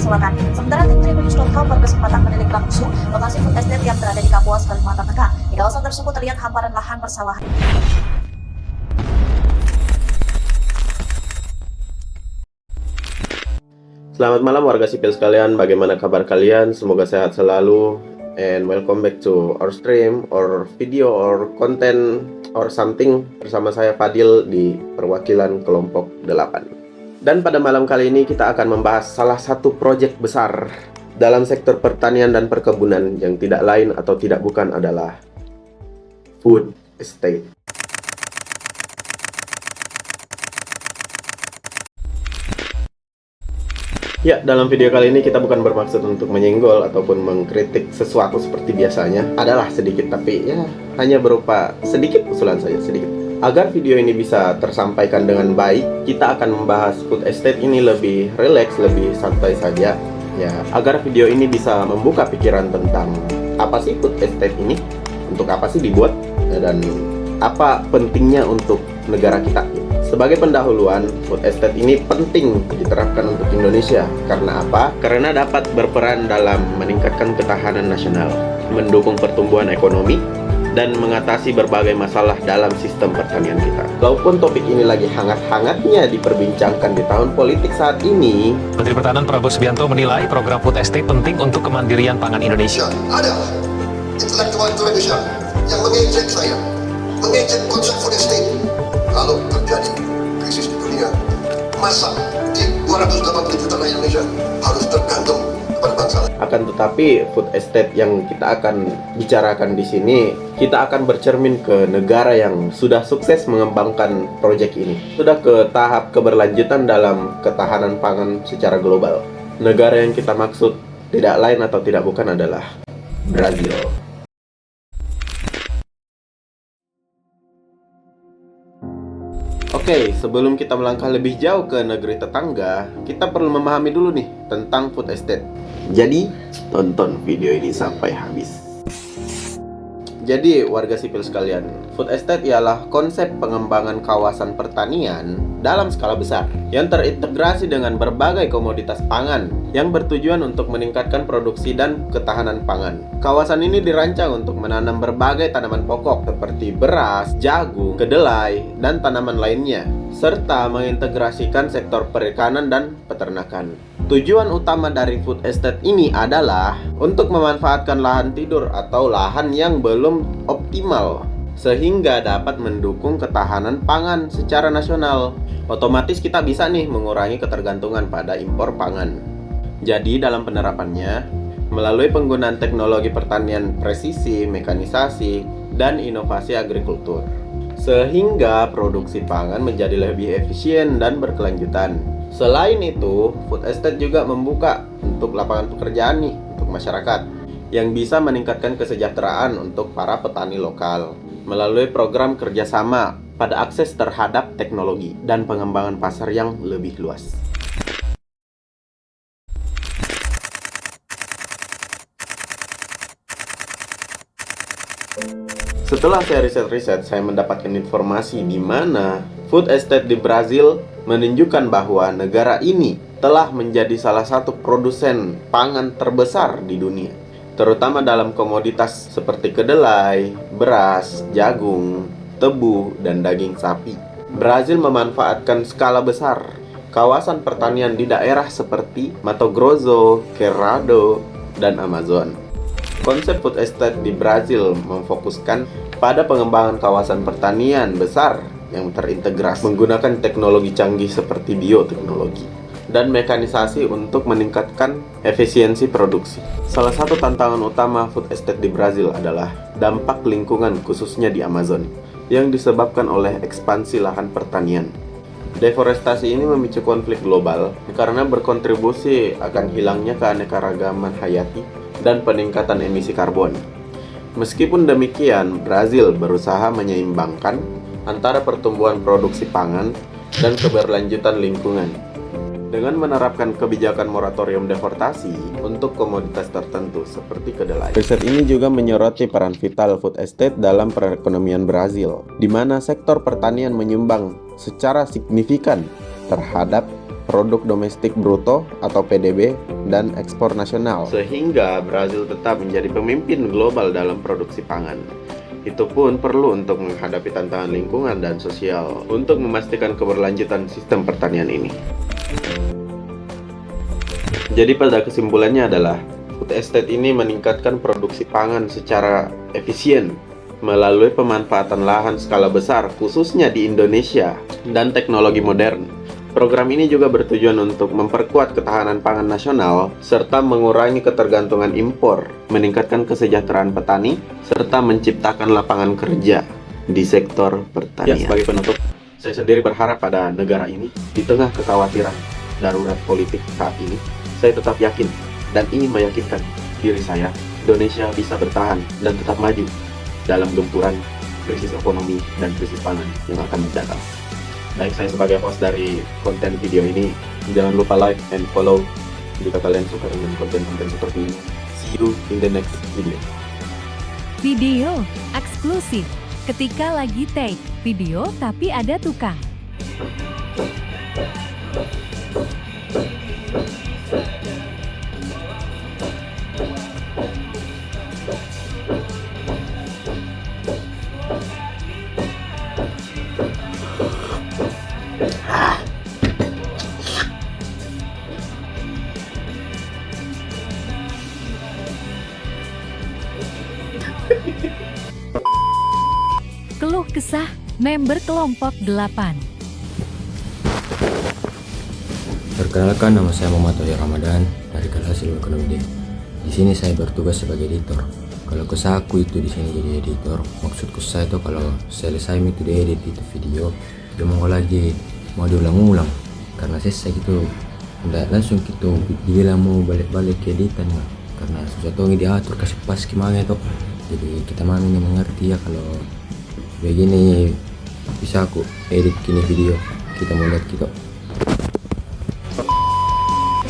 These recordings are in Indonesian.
Selatan. Sementara tim Tribunnews.com berkesempatan menilik langsung lokasi food estate yang berada di Kapuas, Kalimantan Tengah. Di kawasan tersebut terlihat hamparan lahan persawahan. Selamat malam warga sipil sekalian, bagaimana kabar kalian? Semoga sehat selalu. And welcome back to our stream or video or content or something bersama saya Fadil di perwakilan kelompok 8. Dan pada malam kali ini kita akan membahas salah satu proyek besar dalam sektor pertanian dan perkebunan yang tidak lain atau tidak bukan adalah food estate. Ya, dalam video kali ini kita bukan bermaksud untuk menyenggol ataupun mengkritik sesuatu seperti biasanya. Adalah sedikit, tapi ya hanya berupa sedikit usulan saja, sedikit. Agar video ini bisa tersampaikan dengan baik, kita akan membahas food estate ini lebih rileks, lebih santai saja. Ya, agar video ini bisa membuka pikiran tentang apa sih food estate ini, untuk apa sih dibuat, dan apa pentingnya untuk negara kita. Sebagai pendahuluan, food estate ini penting diterapkan untuk Indonesia. Karena apa? Karena dapat berperan dalam meningkatkan ketahanan nasional, mendukung pertumbuhan ekonomi, dan mengatasi berbagai masalah dalam sistem pertanian kita. Walaupun topik ini lagi hangat-hangatnya diperbincangkan di tahun politik saat ini, Menteri Pertahanan Prabowo Subianto menilai program food estate penting untuk kemandirian pangan Indonesia. Ada intelektual Indonesia yang mengejek saya, mengejek konsep food estate. Kalau terjadi krisis di dunia, masa di 280 juta rakyat Indonesia harus tergantung kepada bangsa lain? akan tetapi food estate yang kita akan bicarakan di sini, kita akan bercermin ke negara yang sudah sukses mengembangkan proyek ini, sudah ke tahap keberlanjutan dalam ketahanan pangan secara global. Negara yang kita maksud tidak lain atau tidak bukan adalah Brazil. Oke, sebelum kita melangkah lebih jauh ke negeri tetangga, kita perlu memahami dulu nih tentang food estate. Jadi, tonton video ini sampai habis. Jadi, warga sipil sekalian, food estate ialah konsep pengembangan kawasan pertanian dalam skala besar yang terintegrasi dengan berbagai komoditas pangan yang bertujuan untuk meningkatkan produksi dan ketahanan pangan. Kawasan ini dirancang untuk menanam berbagai tanaman pokok seperti beras, jagung, kedelai, dan tanaman lainnya, serta mengintegrasikan sektor perikanan dan peternakan. Tujuan utama dari food estate ini adalah untuk memanfaatkan lahan tidur atau lahan yang belum optimal sehingga dapat mendukung ketahanan pangan secara nasional. Otomatis kita bisa nih mengurangi ketergantungan pada impor pangan. Jadi dalam penerapannya, melalui penggunaan teknologi pertanian presisi, mekanisasi, dan inovasi agrikultur, sehingga produksi pangan menjadi lebih efisien dan berkelanjutan. Selain itu, food estate juga membuka untuk lapangan pekerjaan nih untuk masyarakat yang bisa meningkatkan kesejahteraan untuk para petani lokal melalui program kerjasama pada akses terhadap teknologi dan pengembangan pasar yang lebih luas. Setelah saya riset-riset, saya mendapatkan informasi di mana food estate di Brazil menunjukkan bahwa negara ini telah menjadi salah satu produsen pangan terbesar di dunia, terutama dalam komoditas seperti kedelai, beras, jagung, tebu, dan daging sapi. Brazil memanfaatkan skala besar kawasan pertanian di daerah seperti Mato Grosso, Cerrado, dan Amazon. Konsep food estate di Brazil memfokuskan pada pengembangan kawasan pertanian besar yang terintegrasi menggunakan teknologi canggih seperti bioteknologi dan mekanisasi untuk meningkatkan efisiensi produksi. Salah satu tantangan utama food estate di Brazil adalah dampak lingkungan khususnya di Amazon yang disebabkan oleh ekspansi lahan pertanian. Deforestasi ini memicu konflik global karena berkontribusi akan hilangnya keanekaragaman hayati dan peningkatan emisi karbon. Meskipun demikian, Brazil berusaha menyeimbangkan antara pertumbuhan produksi pangan dan keberlanjutan lingkungan dengan menerapkan kebijakan moratorium deforestasi untuk komoditas tertentu seperti kedelai. Riset ini juga menyoroti peran vital food estate dalam perekonomian Brazil, di mana sektor pertanian menyumbang secara signifikan terhadap produk domestik bruto atau PDB, dan ekspor nasional. Sehingga Brazil tetap menjadi pemimpin global dalam produksi pangan. Itu pun perlu untuk menghadapi tantangan lingkungan dan sosial untuk memastikan keberlanjutan sistem pertanian ini. Jadi pada kesimpulannya adalah food estate ini meningkatkan produksi pangan secara efisien melalui pemanfaatan lahan skala besar khususnya di Indonesia dan teknologi modern. Program ini juga bertujuan untuk memperkuat ketahanan pangan nasional serta mengurangi ketergantungan impor, meningkatkan kesejahteraan petani, serta menciptakan lapangan kerja di sektor pertanian. Ya, sebagai penutup, saya sendiri berharap pada negara ini, di tengah kekhawatiran darurat politik saat ini, saya tetap yakin dan ingin meyakinkan diri saya, Indonesia bisa bertahan dan tetap maju dalam gempuran krisis ekonomi dan krisis pangan yang akan datang. Baik, saya sebagai host dari konten video ini, jangan lupa like and follow jika kalian suka dengan konten-konten seperti ini. See you in the next video. Video eksklusif ketika lagi take video tapi ada tukang. Keluh kesah member kelompok 8. Perkenalkan, nama saya Muhammad Tohir Ramadan dari kelas Ilmu Ekonomi D. Di sini saya bertugas sebagai editor. Kalau kesah aku itu di sini jadi editor. Maksudku saya itu kalau selesai itu diedit itu video, dia mau lagi mau diulang-ulang karena selesai gitu. Udah langsung gitu dibilang mau balik-balik ke editan lah. Karena susah tuh diatur kasih pas gimana itu. Jadi kita mami ini mengerti ya kalau begini bisa aku edit gini video. Kita mau lihat gitu.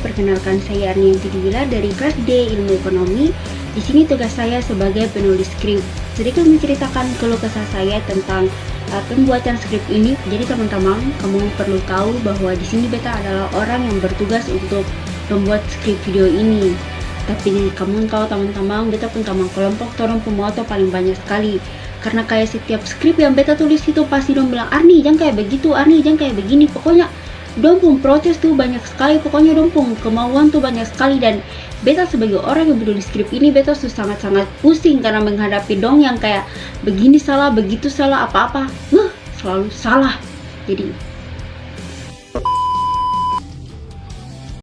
Perkenalkan, saya Arni Tidila dari kelas D Ilmu Ekonomi. Di sini tugas saya sebagai penulis skrip. Sedikit menceritakan keluh kesah saya tentang pembuatan skrip ini. Jadi teman-teman, kamu perlu tahu bahwa di sini beta adalah orang yang bertugas untuk membuat skrip video ini. Tapi kamu tahu teman-teman, beta pun teman kelompok torong pemoto paling banyak sekali. Karena kayak setiap skrip yang beta tulis itu pasti dong bilang, Arni jangan kayak begitu, Arni jangan kayak begini. Pokoknya dong pun protes tuh banyak sekali, pokoknya dong pun kemauan tuh banyak sekali. Dan beta sebagai orang yang menulis skrip ini, beta tuh sangat-sangat pusing karena menghadapi dong yang kayak begini salah, begitu salah, apa-apa selalu salah. Jadi